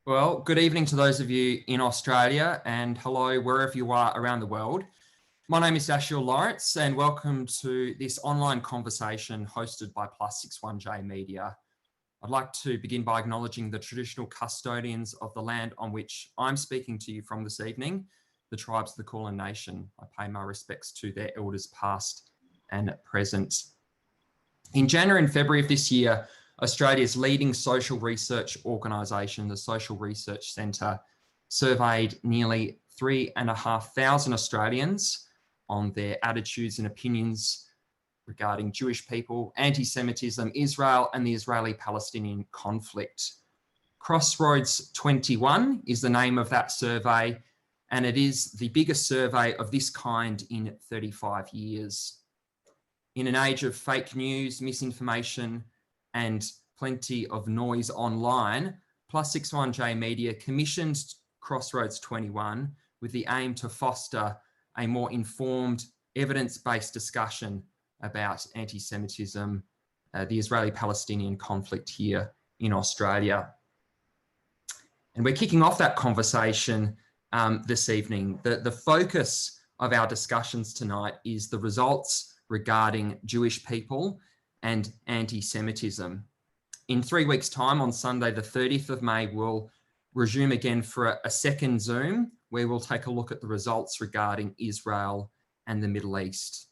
Well, good evening to those of you in Australia and hello wherever you are around the world. My name is Dashiell Lawrence and welcome to this online conversation hosted by Plus61J Media. I'd like to begin by acknowledging the traditional custodians of the land on which I'm speaking to you from this evening, the tribes of the Kulin Nation. I pay my respects to their elders past and present. In January and February of this year, Australia's leading social research organisation, the Social Research Centre, surveyed nearly 3,500 Australians on their attitudes and opinions regarding Jewish people, anti-Semitism, Israel and the Israeli-Palestinian conflict. Crossroads21 is the name of that survey, and it is the biggest survey of this kind in 35 years. In an age of fake news, misinformation, and plenty of noise online, Plus61J Media commissioned Crossroads21 with the aim to foster a more informed, evidence-based discussion about anti-Semitism, the Israeli-Palestinian conflict here in Australia. And we're kicking off that conversation this evening. The focus of our discussions tonight is the results regarding Jewish people and anti-Semitism. In 3 weeks' time, on Sunday, the 30th of May, we'll resume again for a second Zoom where we'll take a look at the results regarding Israel and the Middle East.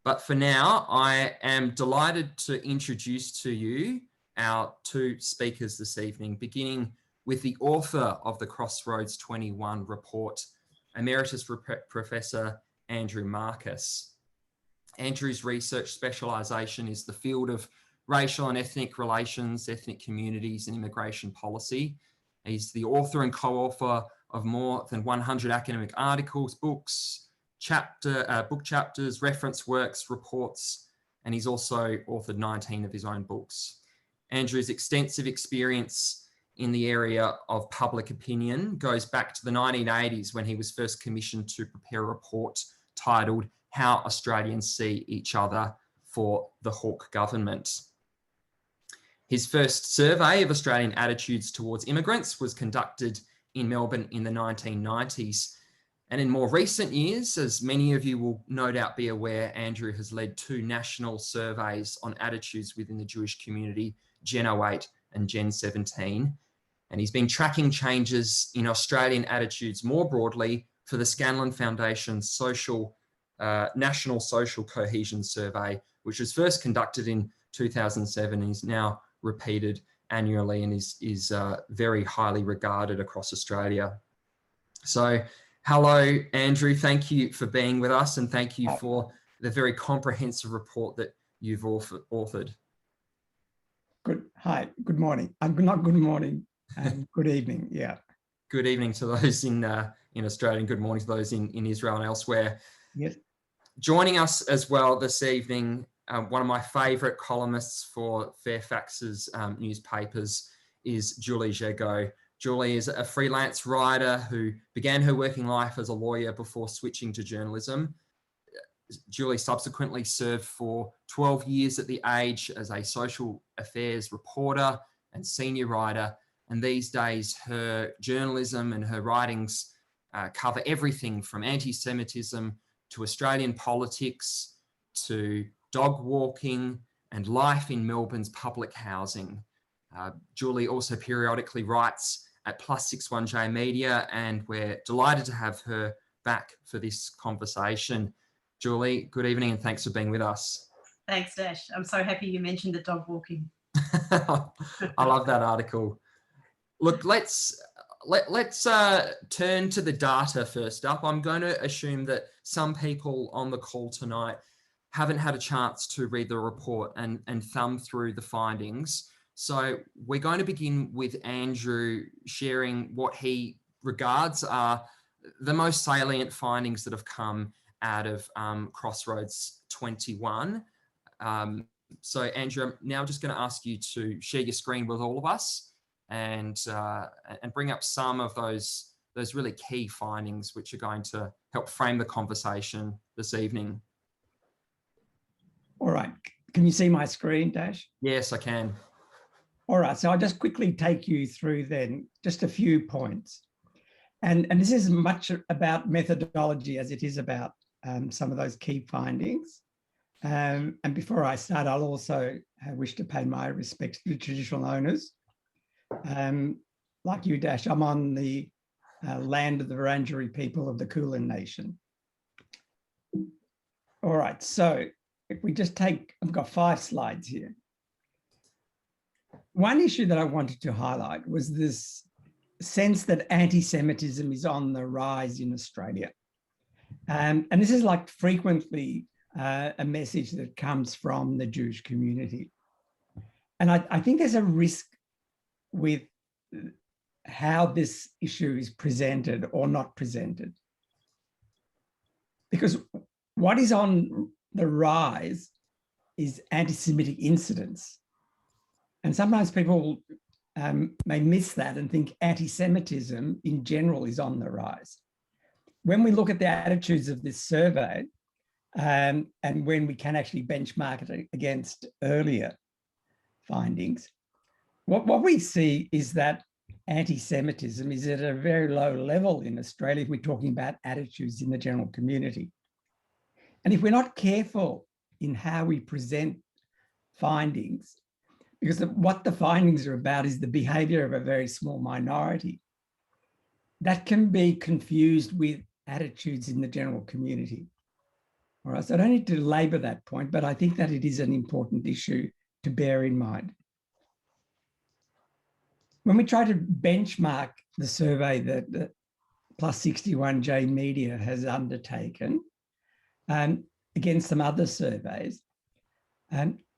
But for now, I am delighted to introduce to you our two speakers this evening, beginning with the author of the Crossroads21 report, Emeritus Professor Andrew Markus. Andrew's research specialisation is the field of racial and ethnic relations, ethnic communities and immigration policy. He's the author and co-author of more than 100 academic articles, books, book chapters, reference works, reports, and he's also authored 19 of his own books. Andrew's extensive experience in the area of public opinion goes back to the 1980s when he was first commissioned to prepare a report titled How Australians See Each Other for the Hawke government. His first survey of Australian attitudes towards immigrants was conducted in Melbourne in the 1990s. And in more recent years, as many of you will no doubt be aware, Andrew has led two national surveys on attitudes within the Jewish community, Gen 08 and Gen 17. And he's been tracking changes in Australian attitudes more broadly for the Scanlon Foundation's National Social Cohesion Survey, which was first conducted in 2007 and is now repeated annually and is very highly regarded across Australia. So hello, Andrew. Thank you for being with us and thank you for the very comprehensive report that you've authored. Hi, good morning. Not good morning, good evening, yeah. Good evening to those in Australia and good morning to those in Israel and elsewhere. Yes. Joining us as well this evening, one of my favourite columnists for Fairfax's newspapers is Julie Szego. Julie is a freelance writer who began her working life as a lawyer before switching to journalism. Julie subsequently served for 12 years at The Age as a social affairs reporter and senior writer. And these days, her journalism and her writings cover everything from anti-Semitism to Australian politics to dog walking and life in Melbourne's public housing. Julie also periodically writes at Plus61J Media, and we're delighted to have her back for this conversation. Julie, good evening and thanks for being with us. Thanks, Dash. I'm so happy you mentioned the dog walking. I love that article. Look, let's turn to the data first up. I'm going to assume that some people on the call tonight haven't had a chance to read the report and thumb through the findings. So we're going to begin with Andrew sharing what he regards are the most salient findings that have come out of Crossroads21. So Andrew, I'm now just going to ask you to share your screen with all of us and bring up some of those really key findings which are going to help frame the conversation this evening. All right. Can you see my screen, Dash? Yes, I can. All right, so I'll just quickly take you through then just a few points. And this is much about methodology as it is about some of those key findings. And before I start, I'll also wish to pay my respects to the traditional owners. Like you, Dash, I'm on the land of the Wurundjeri people of the Kulin Nation. All right, so if we just take, I've got 5 slides here. One issue that I wanted to highlight was this sense that anti-Semitism is on the rise in Australia. And this is like frequently a message that comes from the Jewish community. And I think there's a risk with how this issue is presented or not presented. Because what is on the rise is anti-Semitic incidents. And sometimes people may miss that and think anti-Semitism in general is on the rise. When we look at the attitudes of this survey, and when we can actually benchmark it against earlier findings, what we see is that anti-Semitism is at a very low level in Australia if we're talking about attitudes in the general community. And if we're not careful in how we present findings, because what the findings are about is the behaviour of a very small minority, that can be confused with attitudes in the general community. All right, so I don't need to labour that point, but I think that it is an important issue to bear in mind. When we try to benchmark the survey that the Plus 61J Media has undertaken against some other surveys,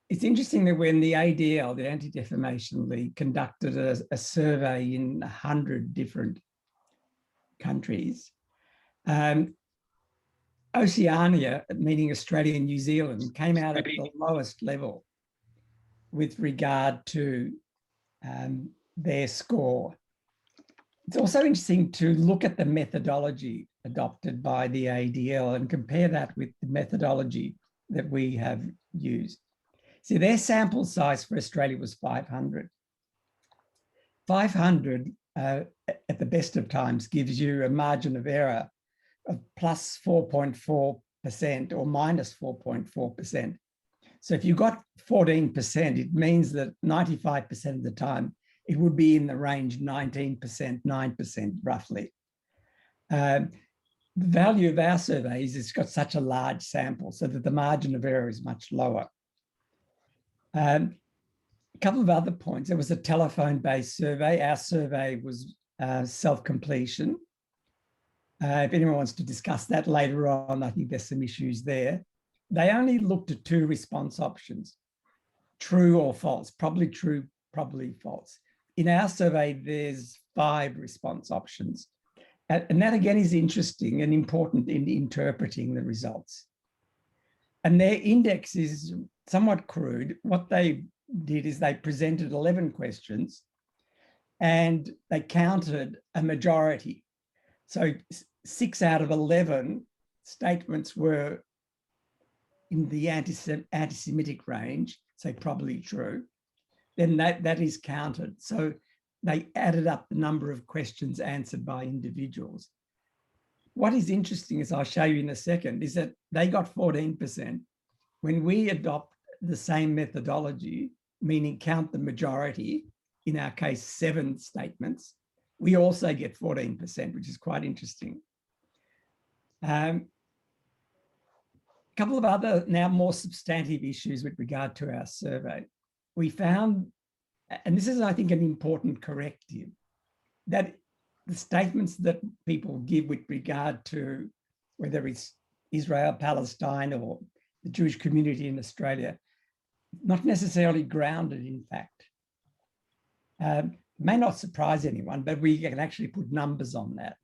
it's interesting that when the ADL, the Anti-Defamation League, conducted a survey in 100 different countries, Oceania, meaning Australia and New Zealand, came out at the lowest level with regard to their score. It's also interesting to look at the methodology adopted by the ADL and compare that with the methodology that we have used. See, their sample size for Australia was 500. 500 at the best of times gives you a margin of error of plus 4.4% or minus 4.4%. So if you got 14%, it means that 95% of the time it would be in the range 19%, 9% roughly. The value of our survey is it's got such a large sample so that the margin of error is much lower. A couple of other points. There was a telephone-based survey. Our survey was self-completion. If anyone wants to discuss that later on, I think there's some issues there. They only looked at 2 response options, true or false, probably true, probably false. In our survey, there's 5 response options. And that again is interesting and important in interpreting the results. And their index is somewhat crude. What they did is they presented 11 questions and they counted a majority. So 6 out of 11 statements were in the anti-Semitic range, so probably true. Then that is counted. So they added up the number of questions answered by individuals. What is interesting, as I'll show you in a second, is that they got 14%. When we adopt the same methodology, meaning count the majority, in our case, 7 statements, we also get 14%, which is quite interesting. A couple of other now more substantive issues with regard to our survey. We found, and this is, I think, an important corrective, that the statements that people give with regard to whether it's Israel-Palestine or the Jewish community in Australia, not necessarily grounded in fact. May not surprise anyone, but we can actually put numbers on that.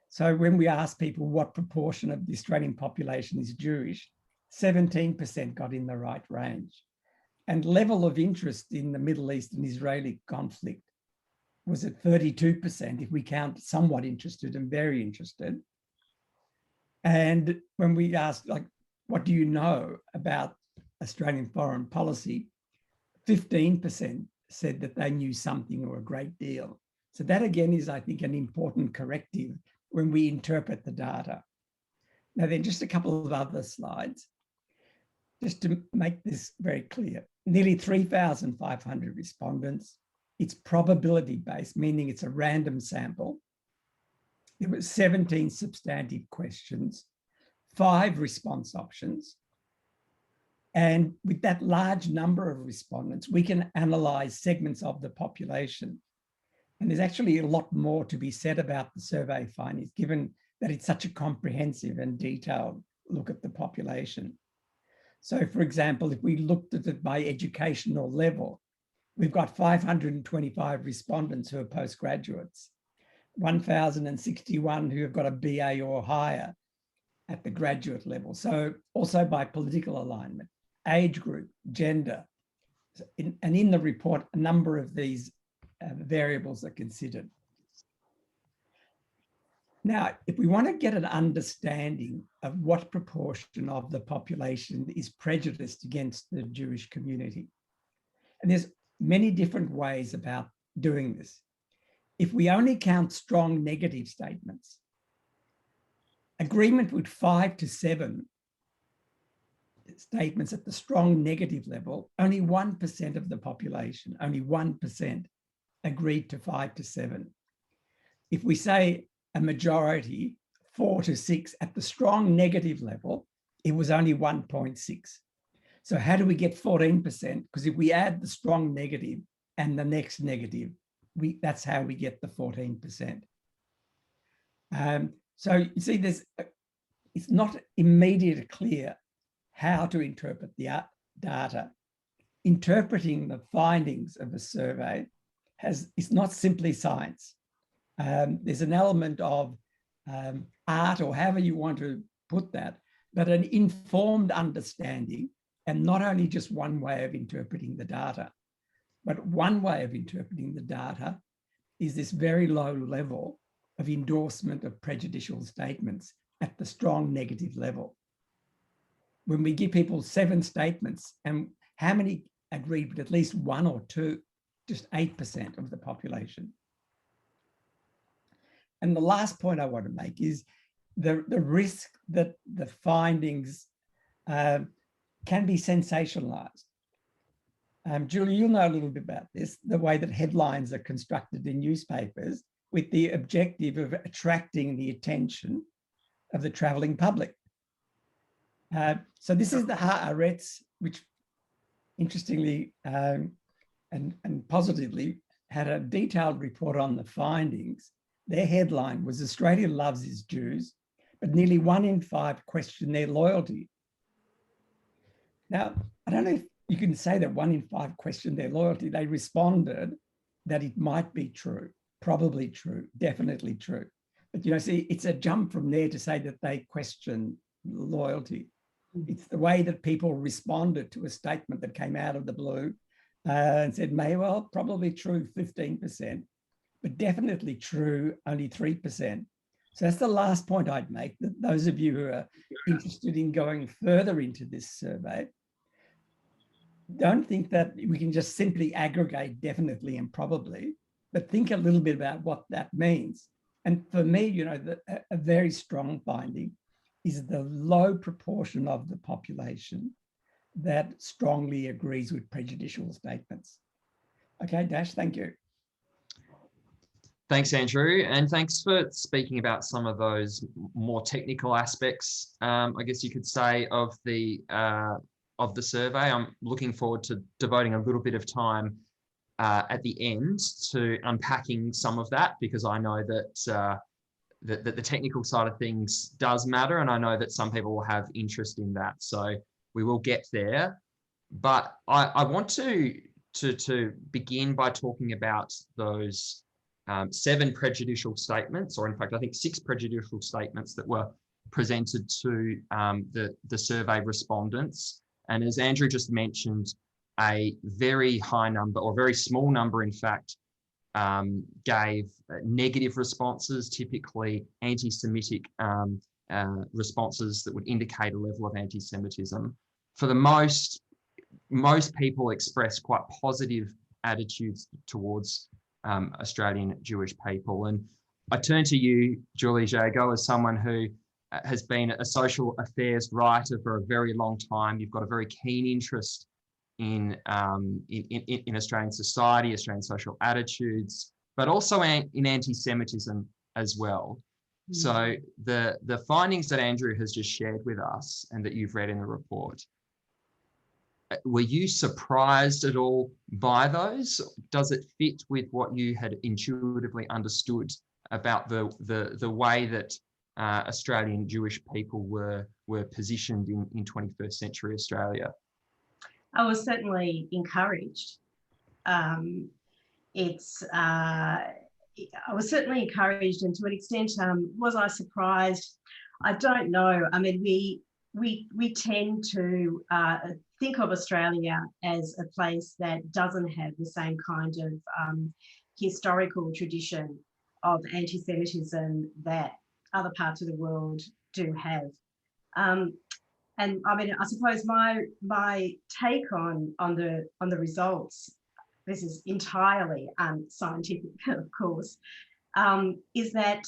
So when we ask people what proportion of the Australian population is Jewish, 17% got in the right range. And level of interest in the Middle East and Israeli conflict was at 32% if we count somewhat interested and very interested. And when we asked, like, what do you know about Australian foreign policy, 15% said that they knew something or a great deal. So that again is, I think, an important corrective when we interpret the data. Now then, just a couple of other slides, just to make this very clear. Nearly 3,500 respondents. It's probability-based, meaning it's a random sample. There were 17 substantive questions, 5 response options. And with that large number of respondents, we can analyze segments of the population. And there's actually a lot more to be said about the survey findings, given that it's such a comprehensive and detailed look at the population. So for example, if we looked at it by educational level, we've got 525 respondents who are postgraduates, 1,061 who have got a BA or higher at the graduate level. So also by political alignment, age group, gender. And in the report, a number of these variables are considered. Now, if we want to get an understanding of what proportion of the population is prejudiced against the Jewish community, and there's many different ways about doing this. If we only count strong negative statements, agreement with 5 to 7 statements at the strong negative level, only 1% of the population, only 1% agreed to 5 to 7. If we say a majority, 4 to 6 at the strong negative level, it was only 1.6. So how do we get 14%? Because if we add the strong negative and the next negative, that's how we get the 14%. So you see, it's not immediately clear how to interpret the data. Interpreting the findings of a survey is not simply science. There's an element of art, or however you want to put that, but an informed understanding, and not only just one way of interpreting the data, but one way of interpreting the data is this very low level of endorsement of prejudicial statements at the strong negative level. When we give people 7 statements, and how many agreed with at least 1 or 2, just 8% of the population. And the last point I want to make is the risk that the findings can be sensationalized. Julie, you'll know a little bit about this, the way that headlines are constructed in newspapers with the objective of attracting the attention of the traveling public. So this is the Haaretz, which interestingly and positively had a detailed report on the findings. Their headline was "Australia loves its Jews, but nearly 1 in 5 question their loyalty." Now, I don't know if you can say that 1 in 5 questioned their loyalty. They responded that it might be true, probably true, definitely true. But, you know, see, it's a jump from there to say that they question loyalty. It's the way that people responded to a statement that came out of the blue and said, may well, probably true, 15%, but definitely true, only 3%. So that's the last point I'd make, that those of you who are interested in going further into this survey, don't think that we can just simply aggregate definitely and probably, but think a little bit about what that means. And for me, you know, a very strong finding is the low proportion of the population that strongly agrees with prejudicial statements. Okay, Dash, thank you. Thanks, Andrew, and thanks for speaking about some of those more technical aspects, I guess you could say, of the survey. I'm looking forward to devoting a little bit of time at the end to unpacking some of that, because I know that the technical side of things does matter, and I know that some people will have interest in that. So we will get there, but I want to begin by talking about those 7 prejudicial statements, or in fact, I think 6 prejudicial statements that were presented to the survey respondents. And as Andrew just mentioned, a very high number, or very small number, in fact, gave negative responses, typically anti-Semitic responses that would indicate a level of anti-Semitism. For the most people expressed quite positive attitudes towards Australian Jewish people. And I turn to you, Julie Szego, as someone who has been a social affairs writer for a very long time. You've got a very keen interest in Australian society, Australian social attitudes, but also in anti-Semitism as well. Mm. So the findings that Andrew has just shared with us and that you've read in the report, were you surprised at all by those? Does it fit with what you had intuitively understood about the way that Australian Jewish people were positioned in 21st century Australia? I was certainly encouraged. I was certainly encouraged, and to an extent, was I surprised? I don't know. I mean, we tend to think of Australia as a place that doesn't have the same kind of historical tradition of anti-Semitism that other parts of the world do have. And I mean, I suppose my take on the results, this is entirely unscientific, of course, is that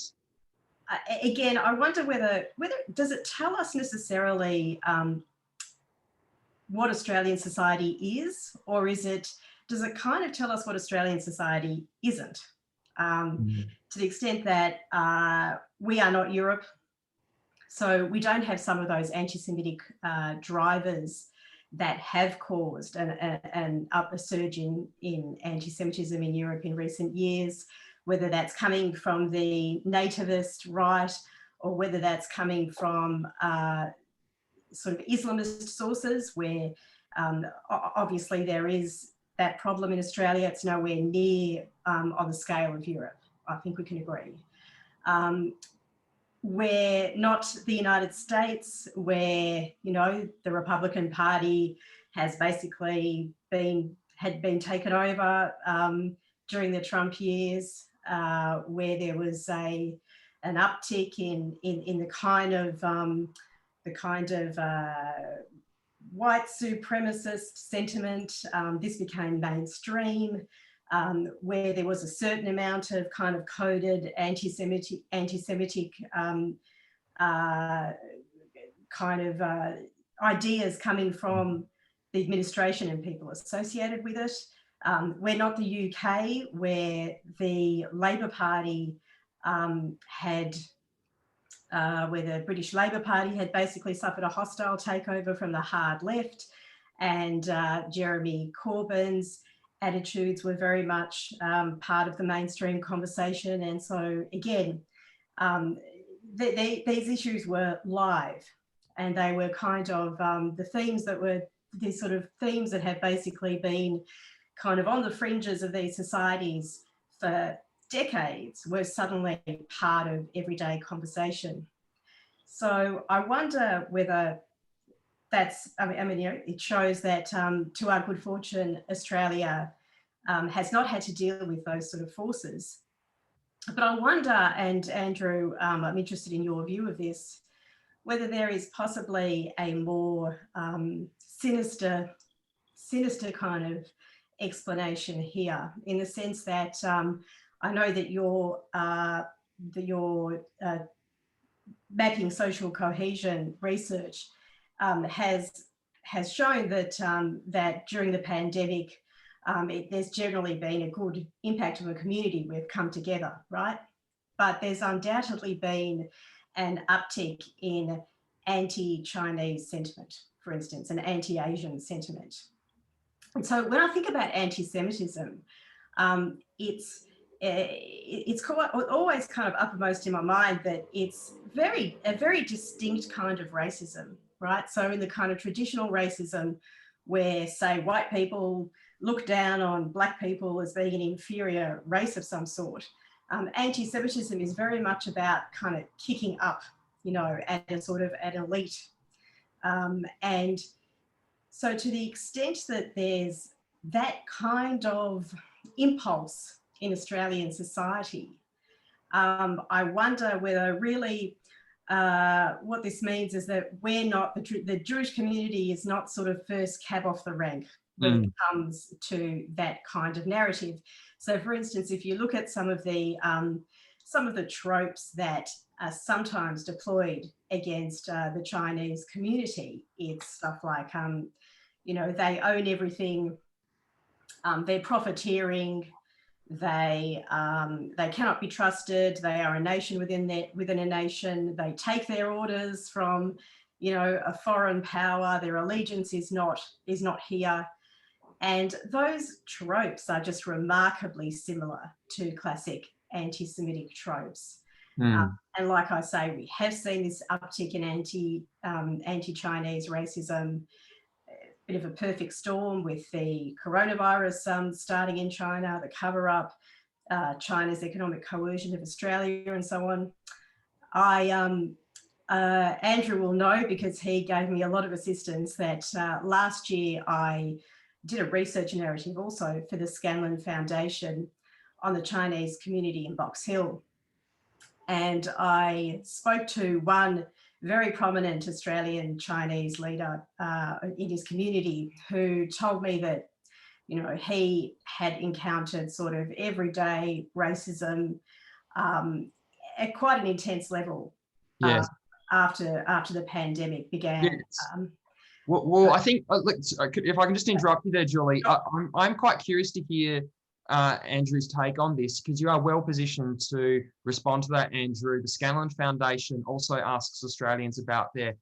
again, I wonder whether does it tell us necessarily what Australian society is, or does it kind of tell us what Australian society isn't? To the extent that we are not Europe. So we don't have some of those anti-Semitic drivers that have caused an surge in anti-Semitism in Europe in recent years, whether that's coming from the nativist right or whether that's coming from sort of Islamist sources, where obviously there is that problem in Australia. It's nowhere near on the scale of Europe. I think we can agree. We're not the United States, where, you know, the Republican Party has basically had been taken over during the Trump years, where there was an uptick in the kind of white supremacist sentiment. This became mainstream. Where there was a certain amount of kind of coded anti-Semitic kind of ideas coming from the administration and people associated with it. We're not the UK, where the Labor Party where the British Labor Party had basically suffered a hostile takeover from the hard left, and Jeremy Corbyn's attitudes were very much part of the mainstream conversation. And so again, these issues were live, and they were kind of the themes that were these sort of themes that have basically been kind of on the fringes of these societies for decades were suddenly part of everyday conversation. So I wonder whether that's, I mean, you know, it shows that to our good fortune, Australia has not had to deal with those sort of forces. But I wonder, and Andrew, I'm interested in your view of this, whether there is possibly a more sinister kind of explanation here, in the sense that I know that your mapping social cohesion research has shown that that during the pandemic, there's generally been a good impact of a community. We've come together, right? But there's undoubtedly been an uptick in anti-Chinese sentiment, for instance, and anti-Asian sentiment. And so when I think about anti-Semitism, it's always kind of uppermost in my mind that it's a very distinct kind of racism, right? So in the kind of traditional racism where, say, white people look down on black people as being an inferior race of some sort, anti-Semitism is very much about kind of kicking up, you know, at a sort of an elite. And so to the extent that there's that kind of impulse in Australian society, I wonder whether really what this means is that we're not, the Jewish community is not sort of first cab off the rank when it comes to that kind of narrative. So, for instance, if you look at some of the tropes that are sometimes deployed against the Chinese community, it's stuff like, you know, they own everything, they're profiteering, they cannot be trusted, they are a nation within a nation, they take their orders from, you know, a foreign power, their allegiance is not here. And those tropes are just remarkably similar to classic anti-Semitic tropes. And like I say, we have seen this uptick in anti-Chinese racism, bit of a perfect storm with the coronavirus starting in China, the cover-up, China's economic coercion of Australia, and so on. Andrew will know, because he gave me a lot of assistance, that last year I did a research narrative also for the Scanlon Foundation on the Chinese community in Box Hill. And I spoke to one very prominent Australian Chinese leader in his community, who told me that, you know, he had encountered sort of everyday racism at quite an intense level. Yes. After the pandemic began. Yes. Well, I think, look, if I can just interrupt you there, Julie, I'm quite curious to hear Andrew's take on this, because you are well positioned to respond to that, Andrew. The Scanlon Foundation also asks Australians about their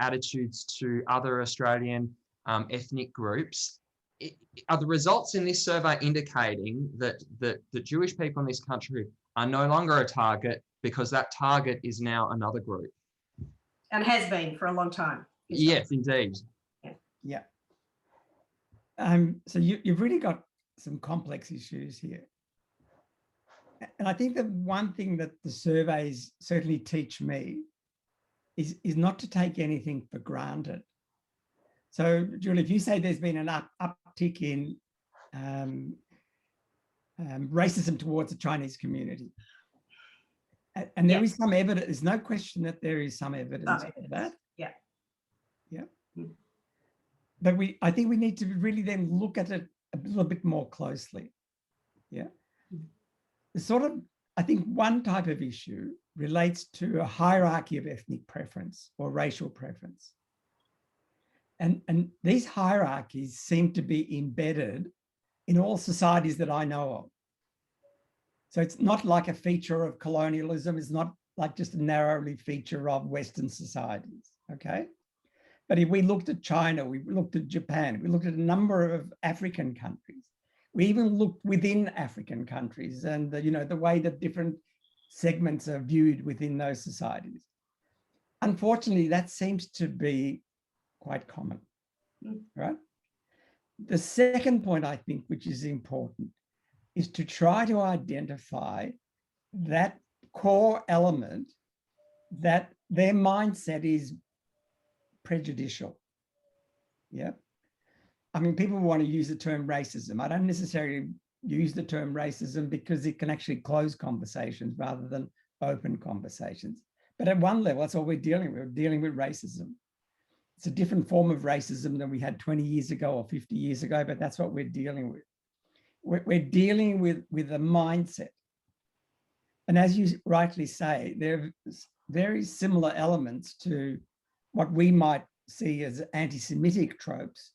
attitudes to other Australian ethnic groups. Are the results in this survey indicating that the Jewish people in this country are no longer a target, because that target is now another group? And has been for a long time. Yes, indeed. Yeah. So you've really got some complex issues here. And I think that one thing that the surveys certainly teach me is not to take anything for granted. So, Julie, if you say there's been an uptick in racism towards the Chinese community, and there is some evidence, there's no question that there is some evidence of that. Yeah. Yeah. But I think we need to really then look at it a little bit more closely. Yeah. The sort of, I think one type of issue relates to a hierarchy of ethnic preference or racial preference. And these hierarchies seem to be embedded in all societies that I know of. So it's not like a feature of colonialism. It's not like just a narrowly feature of Western societies, okay? But if we looked at China, we looked at Japan, we looked at a number of African countries. We even looked within African countries and the way that different segments are viewed within those societies. Unfortunately, that seems to be quite common, right? The second point, I think, which is important, is to try to identify that core element that their mindset is prejudicial. Yeah. I mean, people want to use the term racism. I don't necessarily use the term racism because it can actually close conversations rather than open conversations. But at one level, that's all we're dealing with. We're dealing with racism. It's a different form of racism than we had 20 years ago or 50 years ago, but that's what we're dealing with. We're dealing with a mindset. And as you rightly say, there are very similar elements to what we might see as anti-Semitic tropes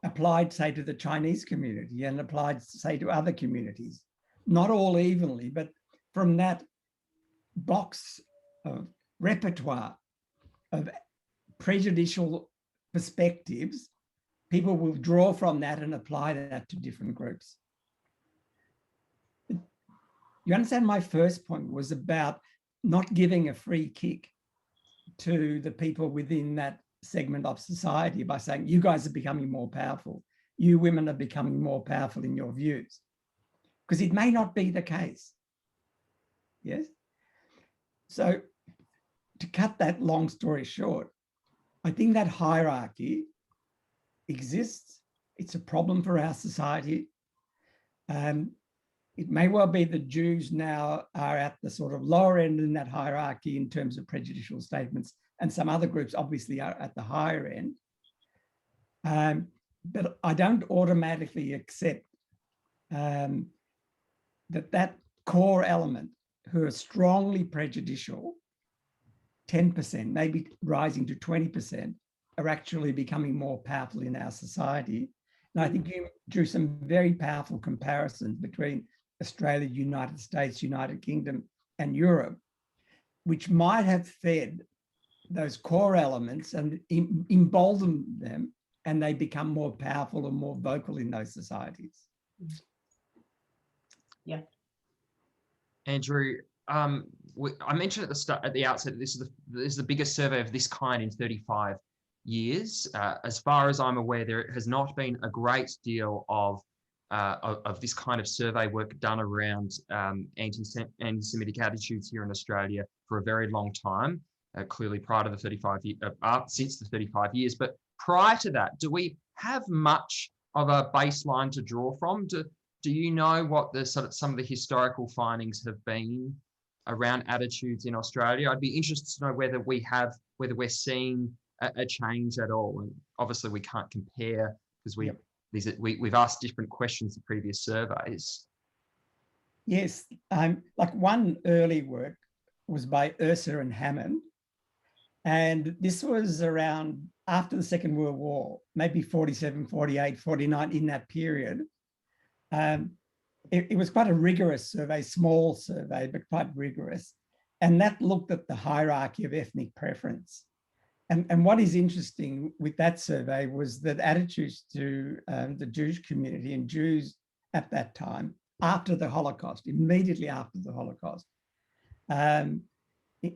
applied, say, to the Chinese community and applied, say, to other communities. Not all evenly, but from that box of repertoire of prejudicial perspectives, people will draw from that and apply that to different groups. You understand, my first point was about not giving a free kick to the people within that segment of society by saying, you guys are becoming more powerful. You women are becoming more powerful in your views. Because it may not be the case. Yes? So to cut that long story short, I think that hierarchy exists. It's a problem for our society. It may well be that Jews now are at the sort of lower end in that hierarchy in terms of prejudicial statements, and some other groups obviously are at the higher end. but I don't automatically accept that core element who are strongly prejudicial, 10%, maybe rising to 20%, are actually becoming more powerful in our society. And I think you drew some very powerful comparisons between Australia, United States, United Kingdom, and Europe, which might have fed those core elements and emboldened them, and they become more powerful and more vocal in those societies. Yeah. Andrew, I mentioned at the outset, this is the biggest survey of this kind in 35 years. As far as I'm aware, there has not been a great deal of this kind of survey work done around anti-Semitic attitudes here in Australia for a very long time. Clearly, prior to the 35 years, since the 35 years, but prior to that, do we have much of a baseline to draw from? Do you know what the some of the historical findings have been around attitudes in Australia? I'd be interested to know whether we're seeing a change at all. And obviously, we can't compare because we've asked different questions in previous surveys. Yes, like one early work was by Ursa and Hammond, and this was around after the Second World War, maybe 47, 48, 49, in that period. It was quite a rigorous survey, small survey, but quite rigorous. And that looked at the hierarchy of ethnic preference. And what is interesting with that survey was that attitudes to the Jewish community and Jews at that time, after the Holocaust, immediately after the Holocaust,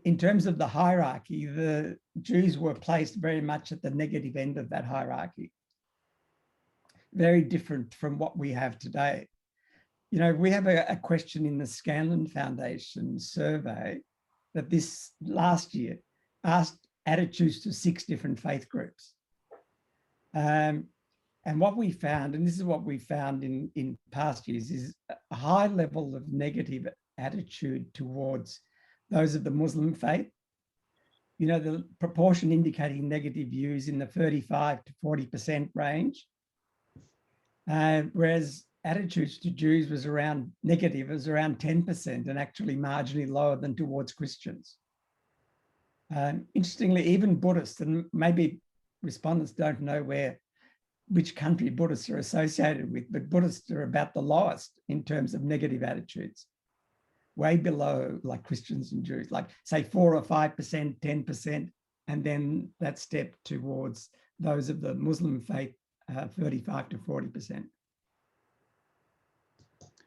in terms of the hierarchy, the Jews were placed very much at the negative end of that hierarchy. Very different from what we have today. You know, we have a question in the Scanlon Foundation survey that this last year asked attitudes to 6 different faith groups. And what we found, and this is what we found in past years, is a high level of negative attitude towards those of the Muslim faith. You know, the proportion indicating negative views in the 35 to 40% range. Whereas attitudes to Jews was around 10%, and actually marginally lower than towards Christians. Interestingly, even Buddhists, and maybe respondents don't know which country Buddhists are associated with, but Buddhists are about the lowest in terms of negative attitudes, way below like Christians and Jews, like say 4 or 5%, 10%, and then that step towards those of the Muslim faith, 35 to 40%.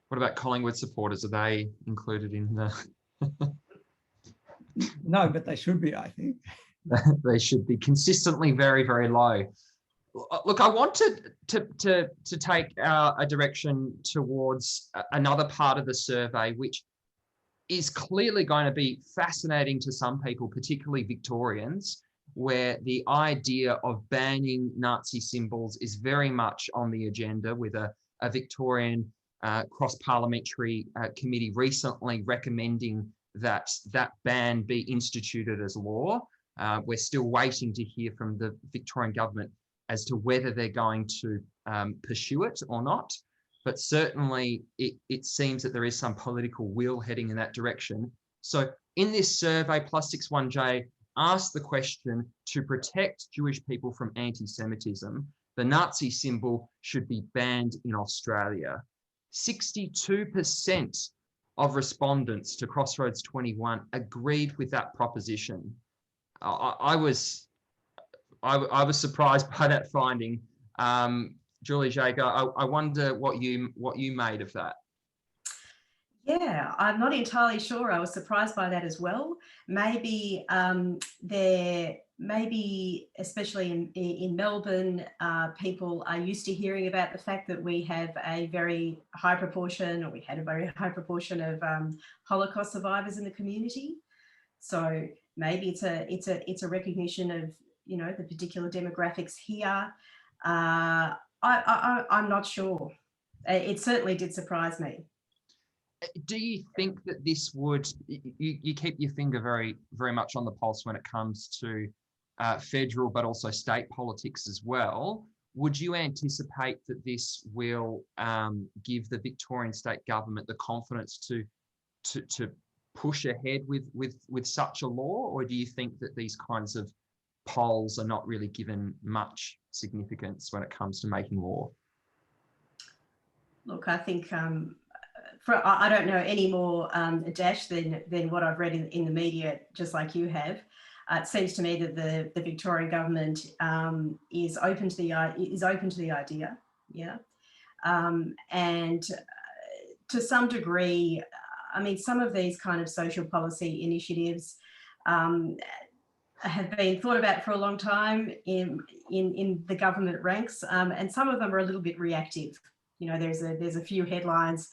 What about Collingwood supporters? Are they included in the? No, but they should be, I think. They should be consistently very, very low. Look, I wanted to take a direction towards another part of the survey, which is clearly going to be fascinating to some people, particularly Victorians, where the idea of banning Nazi symbols is very much on the agenda, with a Victorian cross-parliamentary committee recently recommending that ban be instituted as law. We're still waiting to hear from the Victorian government as to whether they're going to pursue it or not. But certainly it seems that there is some political will heading in that direction. So in this survey, +61J asked the question, to protect Jewish people from anti-Semitism, the Nazi symbol should be banned in Australia. 62% of respondents to Crossroads21 agreed with that proposition. I was surprised by that finding. Julie Szego, I wonder what you made of that. Yeah, I'm not entirely sure. I was surprised by that as well. Maybe maybe especially in Melbourne, people are used to hearing about the fact that we have a very high proportion, or we had a very high proportion of Holocaust survivors in the community. So maybe it's a recognition of, you know, the particular demographics here. I'm not sure. It certainly did surprise me. Do you think that this would, you keep your finger very, very much on the pulse when it comes to federal, but also state politics as well. would you anticipate that this will give the Victorian state government the confidence to push ahead with such a law, or do you think that these kinds of polls are not really given much significance when it comes to making law? Look, I think I don't know any more, Dash, than what I've read in the media, just like you have. It seems to me that the Victorian government is open to the idea, yeah, and to some degree, I mean, some of these kind of social policy initiatives have been thought about for a long time in the government ranks, and some of them are a little bit reactive. You know, there's a few headlines,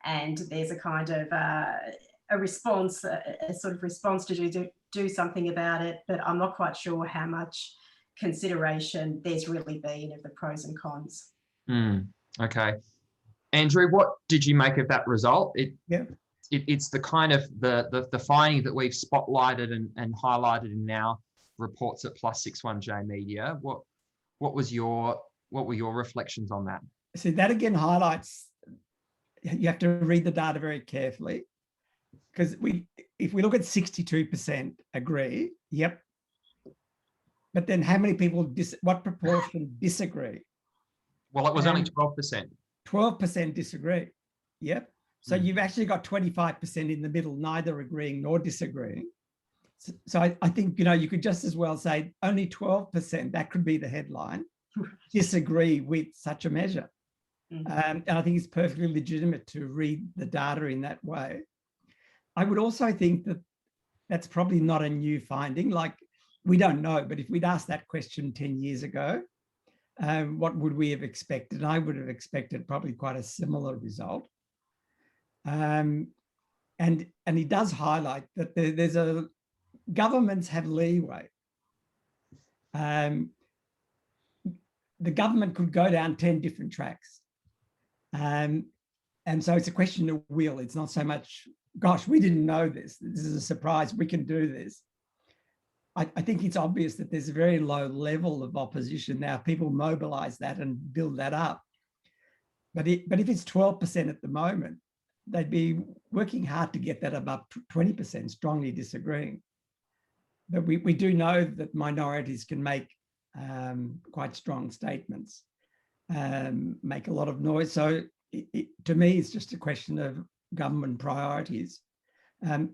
and there's a kind of a response, a sort of response to do something about it, but I'm not quite sure how much consideration there's really been of the pros and cons. Okay. Andrew, what did you make of that result? It's the kind of the finding that we've spotlighted and highlighted in our reports at +61J Media. What were your reflections on that? See, that again highlights, you have to read the data very carefully, because if we look at 62% agree, yep, but then how many people, what proportion disagree? Well, it was only 12%. 12% disagree, yep. So you've actually got 25% in the middle, neither agreeing nor disagreeing. So I think, you know, you could just as well say only 12%, that could be the headline, disagree with such a measure. And I think it's perfectly legitimate to read the data in that way. I would also think that that's probably not a new finding. Like, we don't know, but if we'd asked that question 10 years ago, what would we have expected? I would have expected probably quite a similar result. And he does highlight that governments have leeway. The government could go down 10 different tracks. And so it's a question of will. It's not so much, gosh, we didn't know this. This is a surprise. We can do this. I think it's obvious that there's a very low level of opposition now. People mobilize that and build that up. But if it's 12% at the moment, they'd be working hard to get that above 20%, strongly disagreeing. But we do know that minorities can make quite strong statements, make a lot of noise. So to me, it's just a question of government priorities.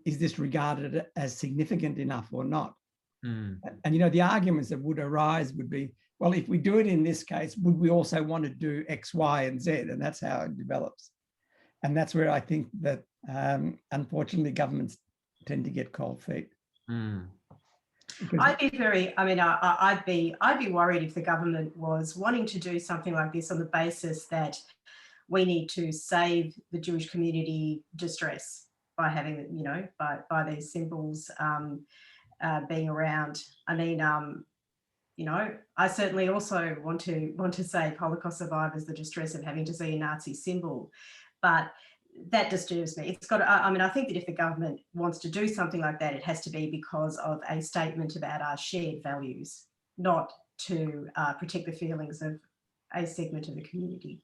Is this regarded as significant enough or not? And, you know, the arguments that would arise would be, well, if we do it in this case, would we also want to do X, Y, and Z? And that's how it develops. And that's where I think that, unfortunately, governments tend to get cold feet. I'd be worried if the government was wanting to do something like this on the basis that we need to save the Jewish community distress by having, you know, by these symbols being around. I mean, you know, I certainly also want to save Holocaust survivors the distress of having to see a Nazi symbol, but that disturbs me. It's got. I mean, I think that if the government wants to do something like that, it has to be because of a statement about our shared values, not to protect the feelings of a segment of the community.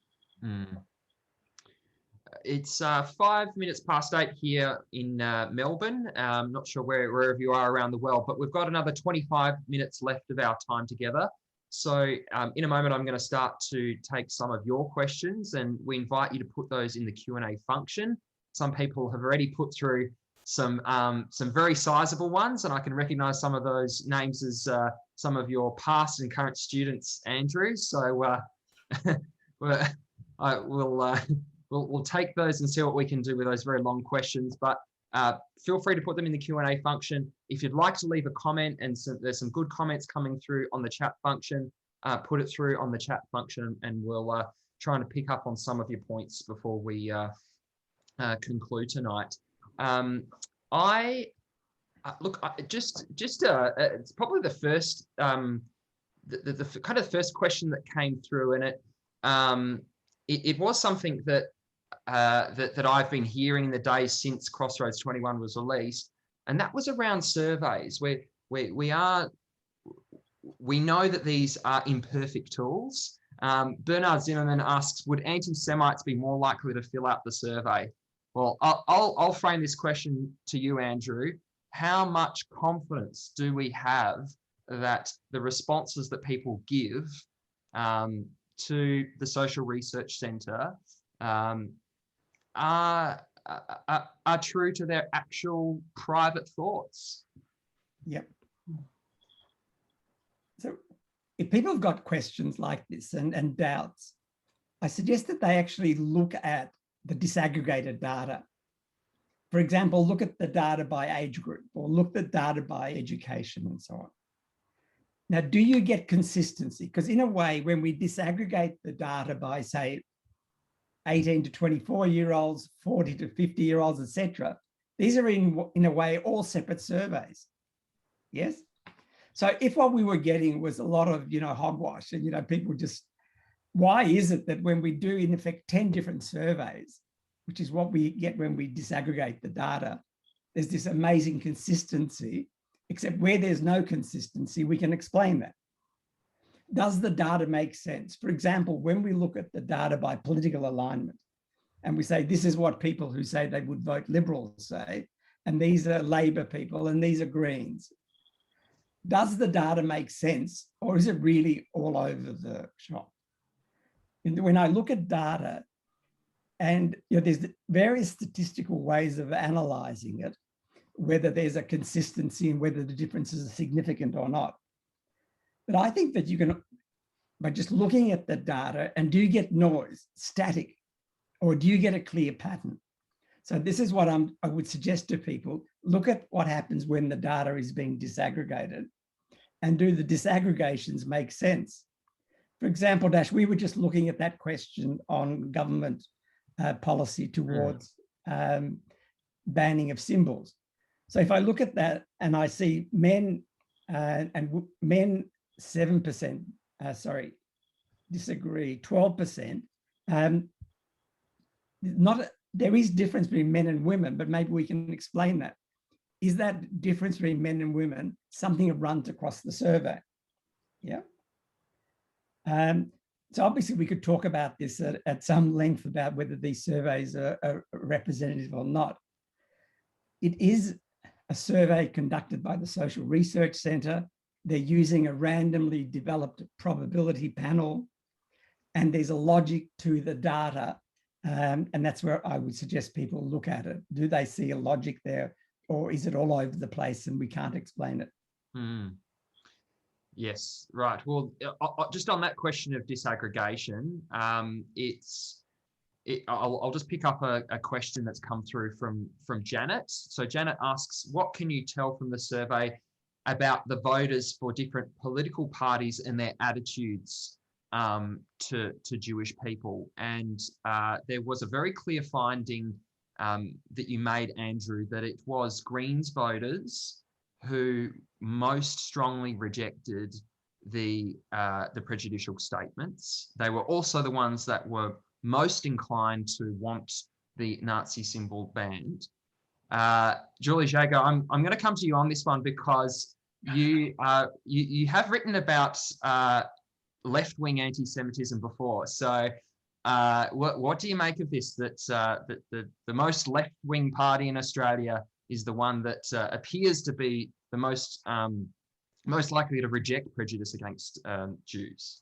It's 5 minutes past 8 here in Melbourne. Not sure wherever you are around the world, but we've got another 25 minutes left of our time together. So in a moment, I'm going to start to take some of your questions, and we invite you to put those in the Q&A function. Some people have already put through some very sizable ones, and I can recognise some of those names as some of your past and current students, Andrew. So we'll take those and see what we can do with those very long questions. But feel free to put them in the Q&A function. If you'd like to leave a comment, and there's some good comments coming through on the chat function, put it through on the chat function, and we'll try and pick up on some of your points before we conclude tonight. It's probably the first, the kind of first question that came through, and it was something that that I've been hearing in the days since Crossroads21 was released, and that was around surveys. We know that these are imperfect tools, Bernard Zimmerman asks, would anti-Semites be more likely to fill out the survey? Well, I'll frame this question to you, Andrew. How much confidence do we have that the responses that people give to the Social Research Centre are true to their actual private thoughts? Yep. So if people have got questions like this and doubts, I suggest that they actually look at the disaggregated data. For example, look at the data by age group, or look at the data by education and so on. Now, do you get consistency? Because in a way, when we disaggregate the data by, say, 18 to 24-year-olds, 40 to 50-year-olds, etc., these are in a way all separate surveys. Yes? So if what we were getting was a lot of, hogwash and, people just, why is it that when we do, in effect, 10 different surveys, which is what we get when we disaggregate the data, there's this amazing consistency, except where there's no consistency, we can explain that. Does the data make sense? For example, when we look at the data by political alignment, and we say, this is what people who say they would vote Liberal say, and these are Labor people, and these are Greens. Does the data make sense, or is it really all over the shop? And when I look at data, and there's various statistical ways of analysing it, whether there's a consistency and whether the differences are significant or not. But I think that you can, by just looking at the data, and do you get noise, static, or do you get a clear pattern? So this is what I would suggest to people. Look at what happens when the data is being disaggregated, and do the disaggregations make sense? For example, Dash, we were just looking at that question on government policy towards banning of symbols. So if I look at that and I see men and men 7%, disagree, 12%, there is difference between men and women, but maybe we can explain that. Is that difference between men and women something that runs across the survey? Yeah. So obviously we could talk about this at some length about whether these surveys are representative or not. It is a survey conducted by the Social Research Centre. They're using a randomly developed probability panel, and there's a logic to the data. And that's where I would suggest people look at it. Do they see a logic there, or is it all over the place and we can't explain it? Yes, right. Well, just on that question of disaggregation, I'll just pick up a question that's come through from Janet. So Janet asks, what can you tell from the survey about the voters for different political parties and their attitudes to Jewish people? And there was a very clear finding that you made, Andrew, that it was Greens voters who most strongly rejected the prejudicial statements. They were also the ones that were most inclined to want the Nazi symbol banned. Julie Szego, I'm going to come to you on this one because you have written about left-wing anti-Semitism before. So what do you make of this? That the most left-wing party in Australia is the one that appears to be the most likely to reject prejudice against Jews?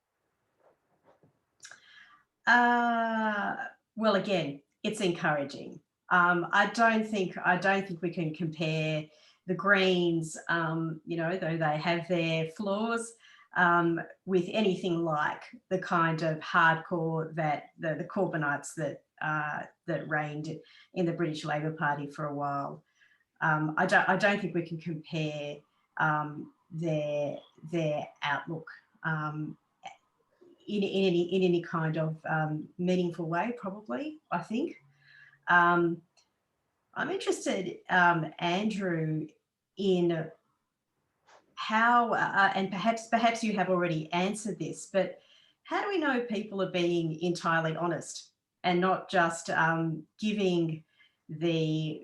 Well, again, it's encouraging. I don't think we can compare the Greens, though they have their flaws, with anything like the kind of hardcore that the Corbynites that reigned in the British Labor Party for a while. I don't think we can compare their outlook in any kind of meaningful way, probably, I think. I'm interested, Andrew, in how, and perhaps you have already answered this, but how do we know people are being entirely honest and not just giving the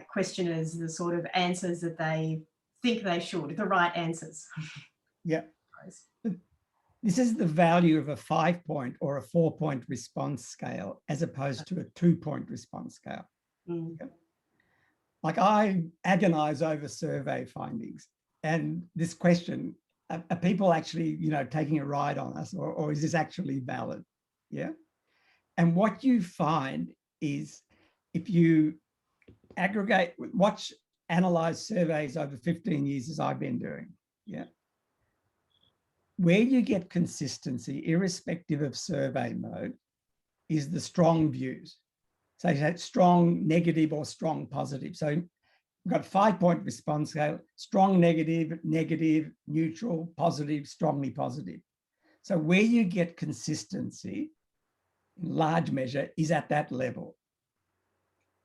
questioners the sort of answers that they think they should, the right answers? Yeah. This is the value of a 5-point or a 4-point response scale as opposed to a 2-point response scale. Mm. Like, I agonize over survey findings and this question, are people actually, taking a ride on us, or is this actually valid? Yeah. And what you find is, if you analyze surveys over 15 years, as I've been doing, yeah, where you get consistency, irrespective of survey mode, is the strong views. So you have strong negative or strong positive. So we've got 5-point response scale: strong negative, negative, neutral, positive, strongly positive. So where you get consistency in large measure is at that level.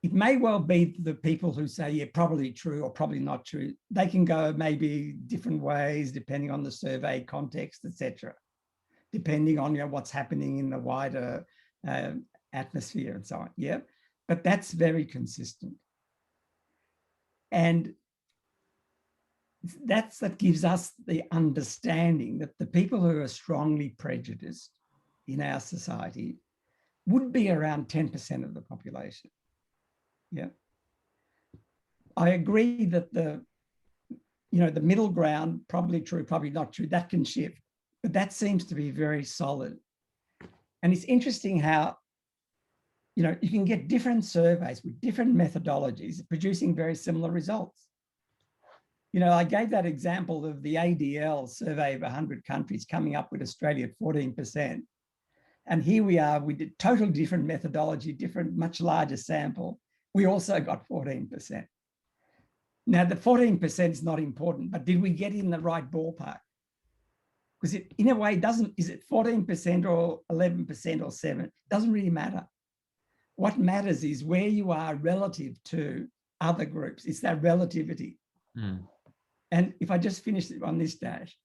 It may well be the people who say, yeah, probably true or probably not true. They can go maybe different ways depending on the survey context, etc., depending on what's happening in the wider atmosphere and so on. Yeah, but that's very consistent. And that gives us the understanding that the people who are strongly prejudiced in our society would be around 10% of the population. Yeah. I agree that the middle ground, probably true, probably not true, that can shift, but that seems to be very solid. And it's interesting how, you can get different surveys with different methodologies producing very similar results. I gave that example of the ADL survey of 100 countries coming up with Australia at 14%. And here we are with a totally different methodology, different, much larger sample. We also got 14%. Now, the 14% is not important, but did we get in the right ballpark? Because it, in a way, is it 14% or 11% or 7%? It doesn't really matter. What matters is where you are relative to other groups. It's that relativity. Mm. And if I just finish on this dash,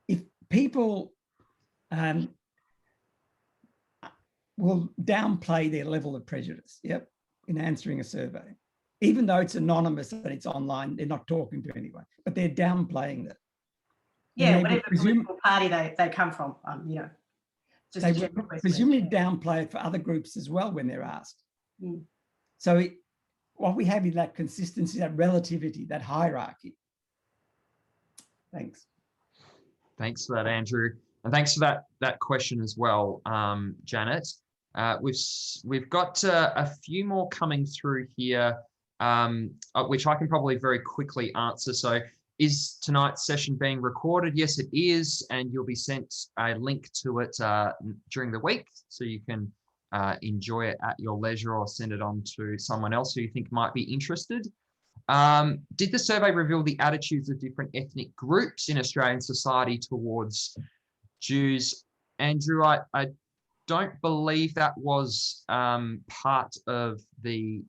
if people will downplay their level of prejudice, yep, in answering a survey, even though it's anonymous and it's online, they're not talking to anyone, but they're downplaying that. Yeah, whatever political party they come from, just they would presumably downplay it for other groups as well when they're asked. Mm. So what we have is that consistency, that relativity, that hierarchy. Thanks. Thanks for that, Andrew. And thanks for that question as well, Janet. We've got a few more coming through here, which I can probably very quickly answer. So, is tonight's session being recorded? Yes, it is, and you'll be sent a link to it during the week, so you can enjoy it at your leisure or send it on to someone else who you think might be interested. Did the survey reveal the attitudes of different ethnic groups in Australian society towards Jews? Andrew, I don't believe that was part of the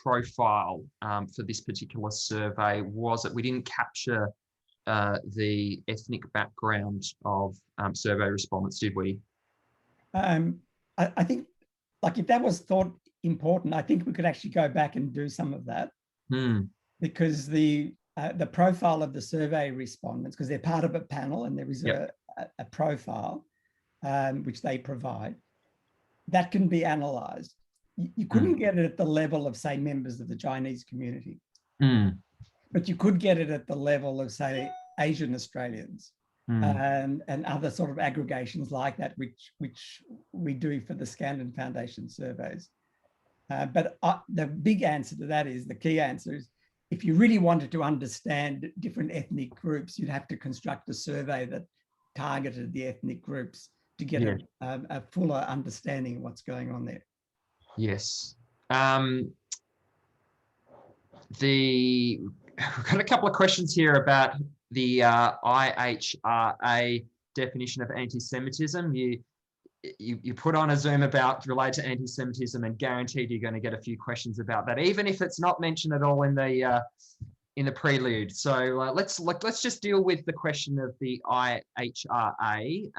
profile for this particular survey, was it? We didn't capture the ethnic background of survey respondents, did we? I think, like, if that was thought important, I think we could actually go back and do some of that. Because the profile of the survey respondents, because they're part of a panel and there is a profile which they provide, that can be analysed. You couldn't get it at the level of, say, members of the Chinese community, but you could get it at the level of, say, Asian Australians and other sort of aggregations like that, which we do for the Scandon Foundation surveys. But the big answer to that is, the key answer is, if you really wanted to understand different ethnic groups, you'd have to construct a survey that targeted the ethnic groups to get a fuller understanding of what's going on there. Yes. We've got a couple of questions here about the IHRA definition of anti-Semitism. You put on a Zoom about related to anti-Semitism, and guaranteed you're going to get a few questions about that, even if it's not mentioned at all in the prelude. So let's just deal with the question of the IHRA.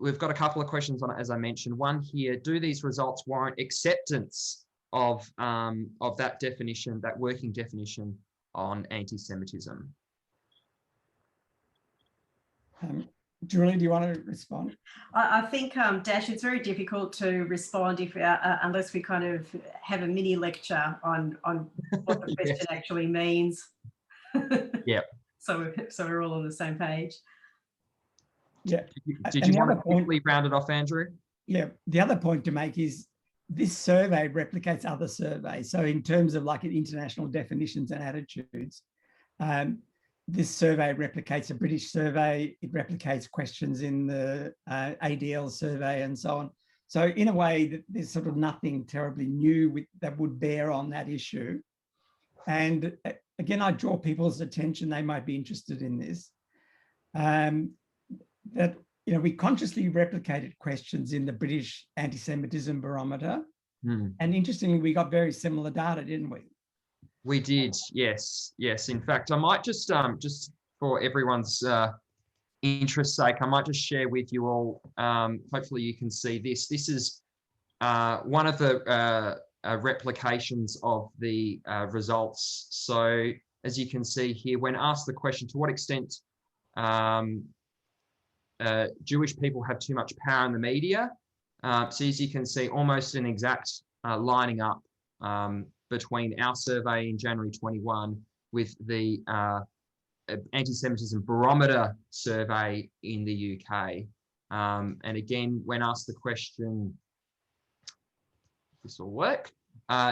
We've got a couple of questions on it, as I mentioned. One here: do these results warrant acceptance of that definition, that working definition on anti-Semitism? Julie, do you want to respond? I think, Dash, it's very difficult to respond if unless we kind of have a mini lecture on what the question actually means. Yeah. So we're all on the same page. Yeah. Did you want to quickly round it off, Andrew? Yeah. The other point to make is this survey replicates other surveys. So in terms of like international definitions and attitudes, this survey replicates a British survey. It replicates questions in the ADL survey and so on. So in a way, there's sort of nothing terribly new that would bear on that issue. And again, I draw people's attention, they might be interested in this, that we consciously replicated questions in the British anti-Semitism barometer. And interestingly, we got very similar data, didn't we? We did, yes. In fact, I might just for everyone's interest's sake, I might just share with you all. Hopefully, you can see this. This is one of the replications of the results. So, as you can see here, when asked the question, to what extent Jewish people have too much power in the media? So, as you can see, almost an exact lining up between our survey in January 21 with the anti-Semitism barometer survey in the UK. And again, when asked the question, this will work,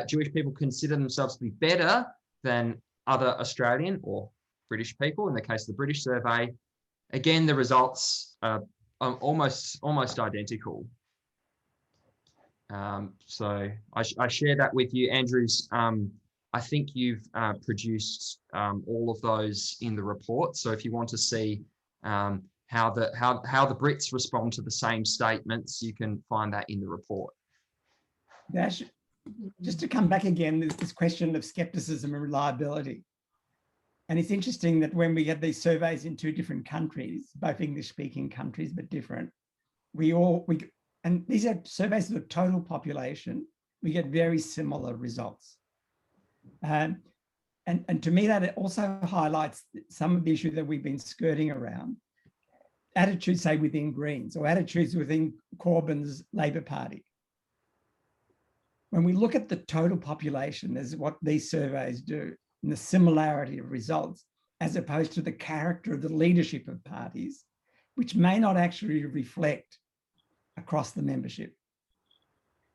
Jewish people consider themselves to be better than other Australian or British people in the case of the British survey. Again, the results are almost identical. So I share that with you, Andrews. I think you've produced all of those in the report. So if you want to see how the Brits respond to the same statements, you can find that in the report. Dash, just to come back again, there's this question of skepticism and reliability. And it's interesting that when we get these surveys in two different countries, both English-speaking countries, but different, and these are surveys of the total population, we get very similar results. And to me, that also highlights some of the issues that we've been skirting around. Attitudes, say, within Greens or attitudes within Corbyn's Labor Party. When we look at the total population as what these surveys do, and the similarity of results, as opposed to the character of the leadership of parties, which may not actually reflect across the membership.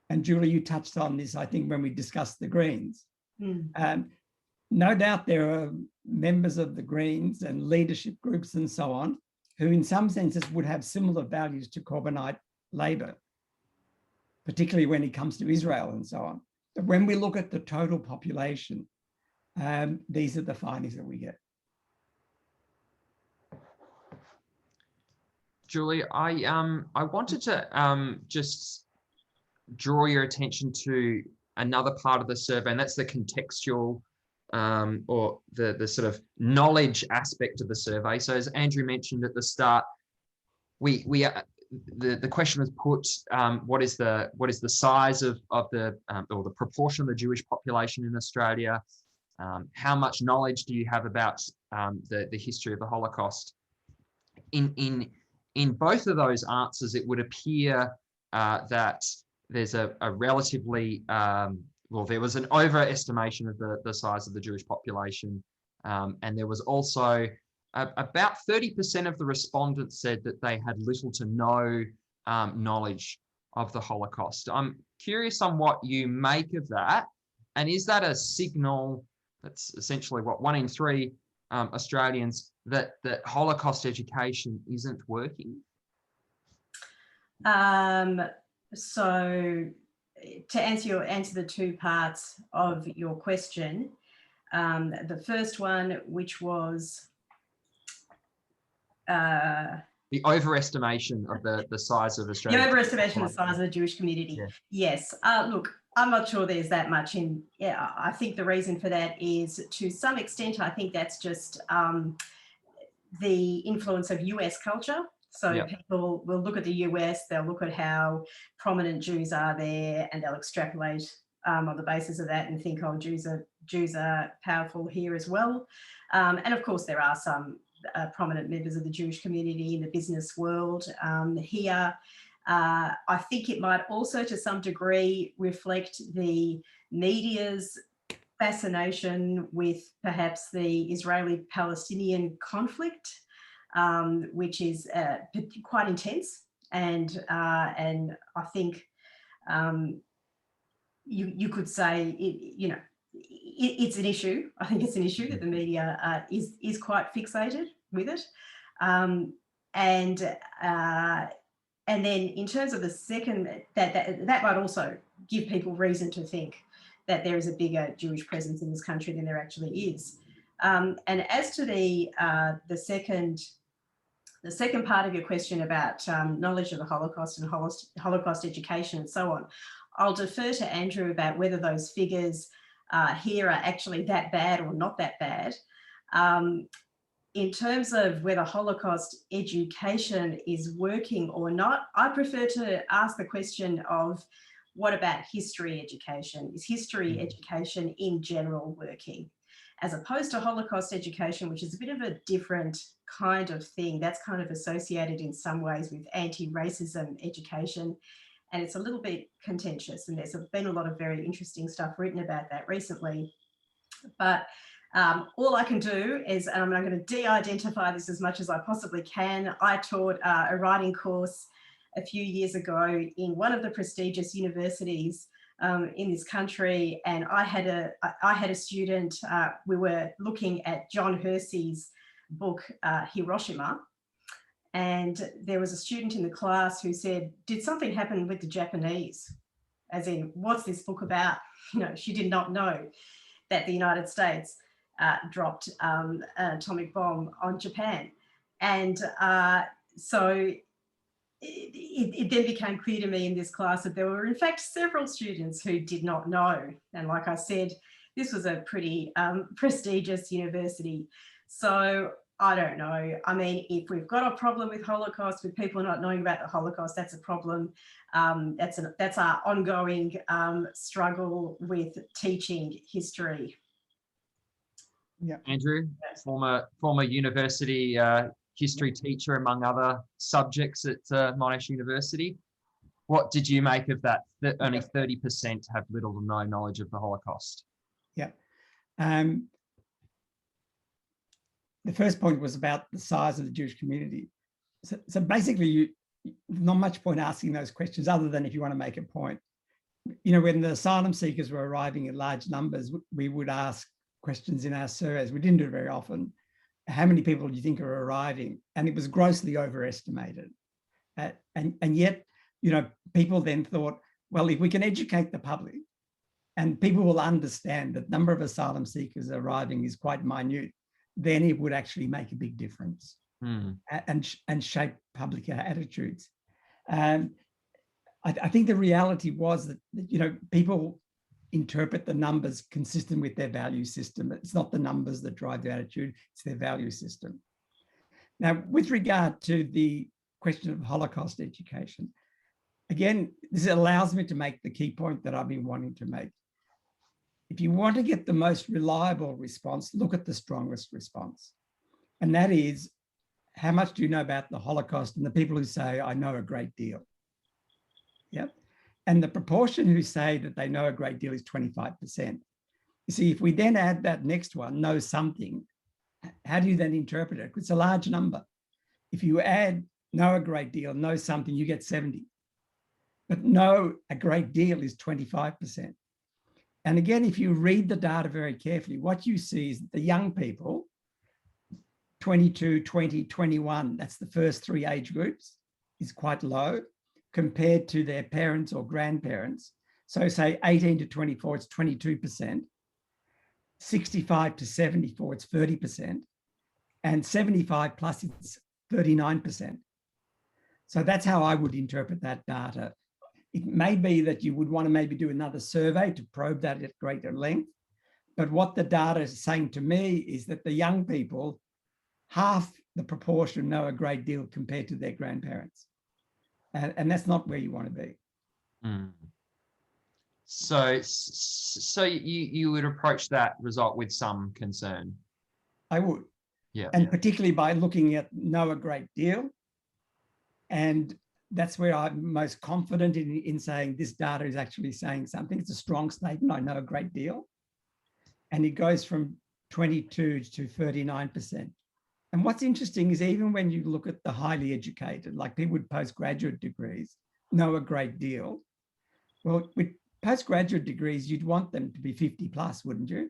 And Julie, you touched on this, I think, when we discussed the Greens. No doubt there are members of the Greens and leadership groups and so on, who in some senses would have similar values to Corbynite Labor, particularly when it comes to Israel and so on. But when we look at the total population, these are the findings that we get. Julie, I wanted to just draw your attention to another part of the survey, and that's the contextual or the sort of knowledge aspect of the survey. So as Andrew mentioned at the start, the question was put, what is the size of the or the proportion of the Jewish population in Australia? How much knowledge do you have about the history of the Holocaust? In both of those answers, it would appear that there's a relatively, there was an overestimation of the size of the Jewish population. And there was also about 30% of the respondents said that they had little to no knowledge of the Holocaust. I'm curious on what you make of that. And is that a signal that's essentially what 1 in 3 Australians that Holocaust education isn't working? So to answer the two parts of your question, the first one, which was the overestimation of the size of Australia. The overestimation of the size of the Jewish community. Yeah. Yes. Look, I'm not sure there's that much in. Yeah, I think the reason for that is, to some extent, I think that's just the influence of US culture. So people will look at the US, they'll look at how prominent Jews are there, and they'll extrapolate on the basis of that and think, oh, Jews are powerful here as well. And of course, there are some prominent members of the Jewish community in the business world here. I think it might also to some degree reflect the media's fascination with perhaps the Israeli-Palestinian conflict, which is quite intense. And I think you could say, it's an issue. I think it's an issue that the media is quite fixated with it. And then in terms of the second, that might also give people reason to think that there is a bigger Jewish presence in this country than there actually is. And as to the second part of your question about knowledge of the Holocaust and Holocaust education and so on, I'll defer to Andrew about whether those figures here are actually that bad or not that bad. In terms of whether Holocaust education is working or not, I prefer to ask the question of what about history education? Is history education in general working? As opposed to Holocaust education, which is a bit of a different kind of thing. That's kind of associated in some ways with anti-racism education. And it's a little bit contentious, and there's been a lot of very interesting stuff written about that recently. But all I can do is, and I'm going to de-identify this as much as I possibly can. I taught a writing course a few years ago in one of the prestigious universities in this country, and I had a student. We were looking at John Hersey's book Hiroshima, and there was a student in the class who said, "Did something happen with the Japanese?" As in, what's this book about? She did not know that the United States dropped an atomic bomb on Japan. And so it then became clear to me in this class that there were in fact several students who did not know. And like I said, this was a pretty prestigious university. So I don't know. I mean, if we've got a problem with Holocaust, with people not knowing about the Holocaust, that's a problem. That's our ongoing struggle with teaching history. Yeah, Andrew, former university history teacher, among other subjects at Monash University. What did you make of that only 30% have little to no knowledge of the Holocaust? Yeah. The first point was about the size of the Jewish community. So basically, not much point asking those questions other than if you want to make a point. When the asylum seekers were arriving in large numbers, we would ask questions in our surveys. We didn't do it very often. How many people do you think are arriving? And it was grossly overestimated. And yet, people then thought, well, if we can educate the public and people will understand that the number of asylum seekers arriving is quite minute, then it would actually make a big difference and shape public attitudes. I think the reality was that, people interpret the numbers consistent with their value system. It's not the numbers that drive their attitude, it's their value system. Now, with regard to the question of Holocaust education, again, this allows me to make the key point that I've been wanting to make. If you want to get the most reliable response, look at the strongest response. And that is, how much do you know about the Holocaust? And the people who say, I know a great deal. Yep. And the proportion who say that they know a great deal is 25%. You see, if we then add that next one, know something, how do you then interpret it? It's a large number. If you add know a great deal, know something, you get 70. But know a great deal is 25%. And again, if you read the data very carefully, what you see is that the young people, 22, 20, 21, that's the first three age groups, is quite low compared to their parents or grandparents. So say 18 to 24, it's 22%. 65 to 74, it's 30%. And 75 plus, it's 39%. So that's how I would interpret that data. It may be that you would want to maybe do another survey to probe that at greater length. But what the data is saying to me is that the young people, half the proportion know a great deal compared to their grandparents. And that's not where you want to be. Mm. So you would approach that result with some concern? I would. Yeah. And particularly by looking at know a great deal. And that's where I'm most confident in saying this data is actually saying something. It's a strong statement. I know a great deal. And it goes from 22 to 39%. And what's interesting is even when you look at the highly educated, like people with postgraduate degrees, know a great deal. Well, with postgraduate degrees, you'd want them to be 50 plus, wouldn't you?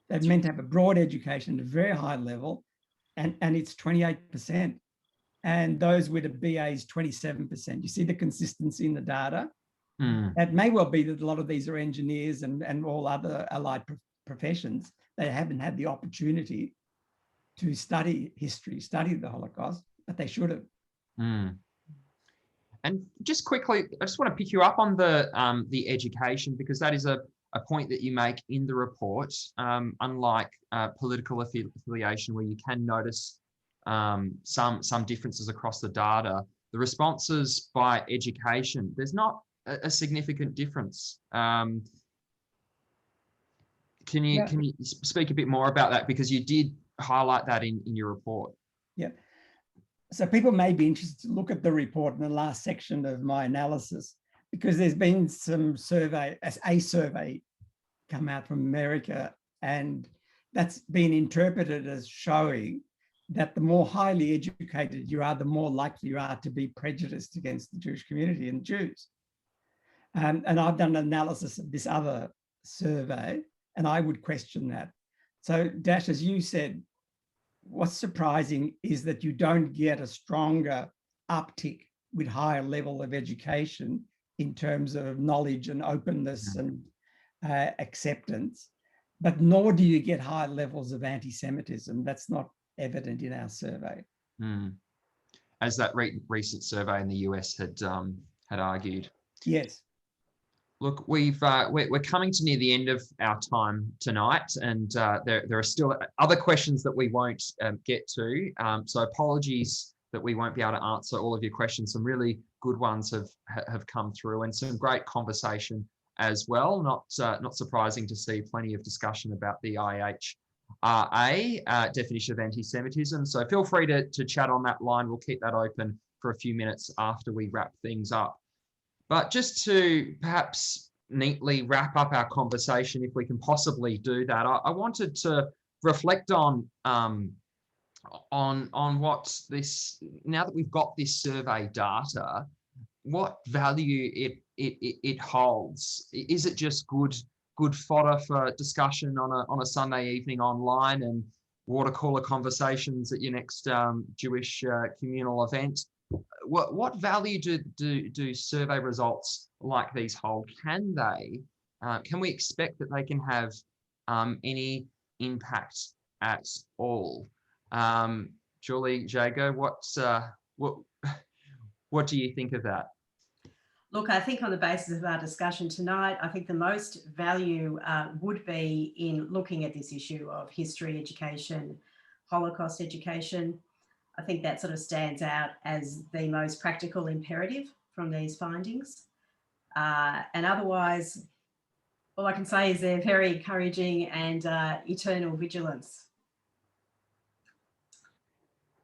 They're meant to have a broad education at a very high level, and it's 28%. And those with a BA is 27%. You see the consistency in the data? It may well be that a lot of these are engineers and all other allied professions. They haven't had the opportunity to study history, study the Holocaust, but they should have. And just quickly, I just want to pick you up on the education, because that is a point that you make in the report. Unlike political affiliation, where you can notice some differences across the data, the responses by education, there's not a significant difference. Can you speak a bit more about that, because you did highlight that in your report? Yeah. So people may be interested to look at the report in the last section of my analysis, because there's been a survey come out from America, and that's been interpreted as showing that the more highly educated you are, the more likely you are to be prejudiced against the Jewish community and Jews. And I've done an analysis of this other survey, and I would question that. So Dash, as you said, what's surprising is that you don't get a stronger uptick with higher level of education in terms of knowledge and openness and acceptance, but nor do you get high levels of anti-Semitism. That's not evident in our survey. As that recent survey in the US had argued. Yes. Look, we're coming to near the end of our time tonight, and there are still other questions that we won't get to. So apologies that we won't be able to answer all of your questions. Some really good ones have come through, and some great conversation as well. Not surprising to see plenty of discussion about the IHRA definition of anti-Semitism. So feel free to chat on that line. We'll keep that open for a few minutes after we wrap things up. But just to perhaps neatly wrap up our conversation, if we can possibly do that, I wanted to reflect on what this, now that we've got this survey data, what value it holds. Is it just good fodder for discussion on a Sunday evening online and water cooler conversations at your next Jewish communal event? What value do survey results like these hold? Can we expect that they can have any impact at all? Julie Szego, what do you think of that? Look, I think on the basis of our discussion tonight, I think the most value would be in looking at this issue of history education, Holocaust education. I think that sort of stands out as the most practical imperative from these findings. And otherwise, all I can say is they're very encouraging and eternal vigilance.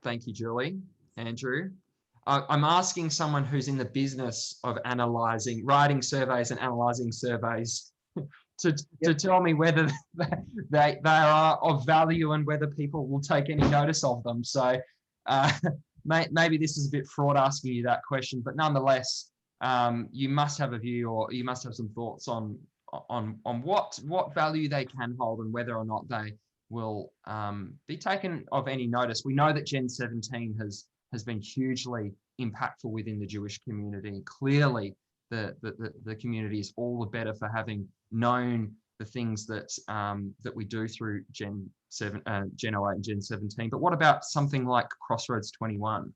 Thank you, Julie. Andrew, I'm asking someone who's in the business of writing surveys and analysing surveys to tell me whether they are of value and whether people will take any notice of them. So maybe this is a bit fraud asking you that question, but nonetheless, you must have a view, or you must have some thoughts on what value they can hold and whether or not they will be taken of any notice. We know that Gen 17 has been hugely impactful within the Jewish community. Clearly, the community is all the better for having known the things that we do through Gen 08 and Gen 17. But what about something like Crossroads21?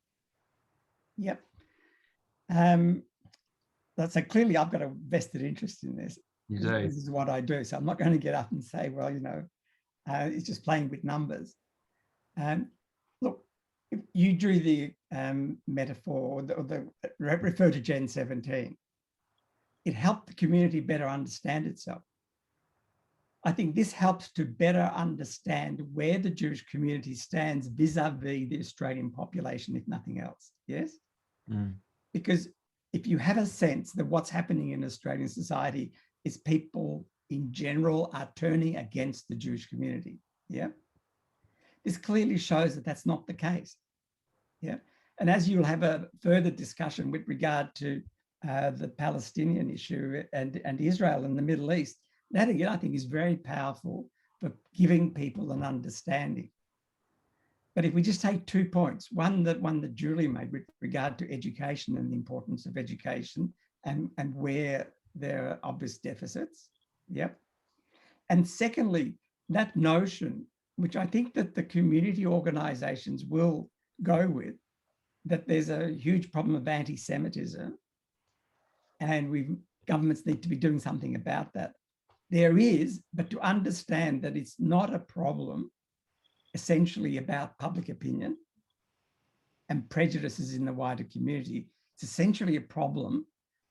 Yep. So clearly I've got a vested interest in this. You do. This is what I do. So I'm not going to get up and say, well, it's just playing with numbers. Look, if you drew the metaphor or refer to Gen 17, it helped the community better understand itself. I think this helps to better understand where the Jewish community stands vis-a-vis the Australian population, if nothing else. Yes? Mm. Because if you have a sense that what's happening in Australian society is people in general are turning against the Jewish community, yeah? This clearly shows that that's not the case, yeah? And as you'll have a further discussion with regard to the Palestinian issue and Israel and the Middle East, that again, I think is very powerful for giving people an understanding. But if we just take 2 points, one that Julie made with regard to education and the importance of education and where there are obvious deficits, yep. And secondly, that notion, which I think that the community organizations will go with, that there's a huge problem of anti-Semitism and governments need to be doing something about that. There is, but to understand that it's not a problem essentially about public opinion and prejudices in the wider community. It's essentially a problem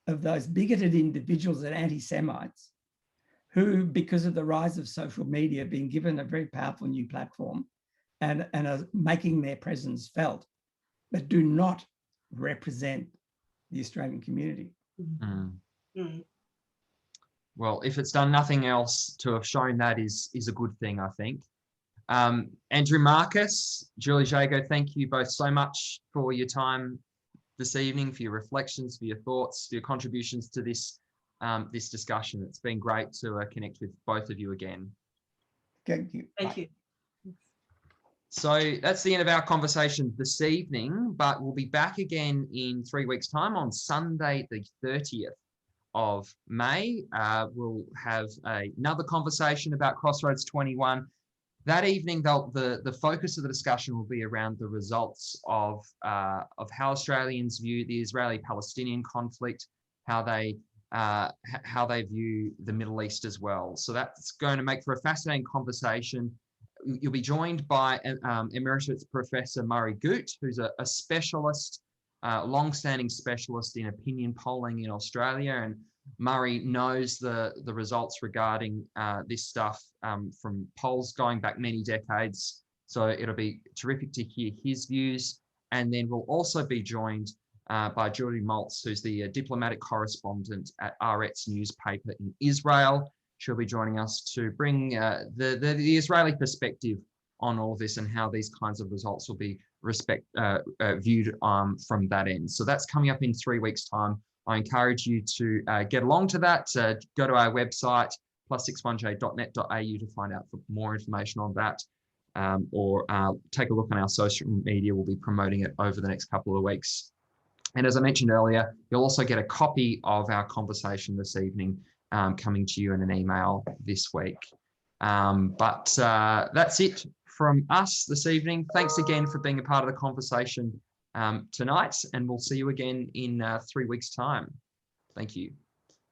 of those bigoted individuals and anti-Semites who, because of the rise of social media, being given a very powerful new platform and are making their presence felt, but do not represent the Australian community. Mm. Mm. Well, if it's done nothing else to have shown that is a good thing, I think. Andrew Markus, Julie Szego, thank you both so much for your time this evening, for your reflections, for your thoughts, for your contributions to this this discussion. It's been great to connect with both of you again. Thank you. Thank you. So that's the end of our conversation this evening, but we'll be back again in 3 weeks' time on Sunday, the 30th of May. We'll have another conversation about Crossroads21. That evening, the focus of the discussion will be around the results of how Australians view the Israeli-Palestinian conflict, how they view the Middle East as well. So that's going to make for a fascinating conversation. You'll be joined by Emeritus Professor Murray Goot, who's a specialist, long-standing specialist in opinion polling in Australia, and Murray knows the results regarding this stuff from polls going back many decades. So it'll be terrific to hear his views. And then we'll also be joined by Julie Maltz, who's the diplomatic correspondent at Haaretz newspaper in Israel. She'll be joining us to bring the Israeli perspective on all of this and how these kinds of results will be viewed from that end. So that's coming up in 3 weeks' time. I encourage you to get along to that. Go to our website, plus61j.net.au to find out more information on that, or take a look on our social media. We'll be promoting it over the next couple of weeks. And as I mentioned earlier, you'll also get a copy of our conversation this evening coming to you in an email this week. But that's it from us this evening. Thanks again for being a part of the conversation tonight, and we'll see you again in 3 weeks' time. Thank you.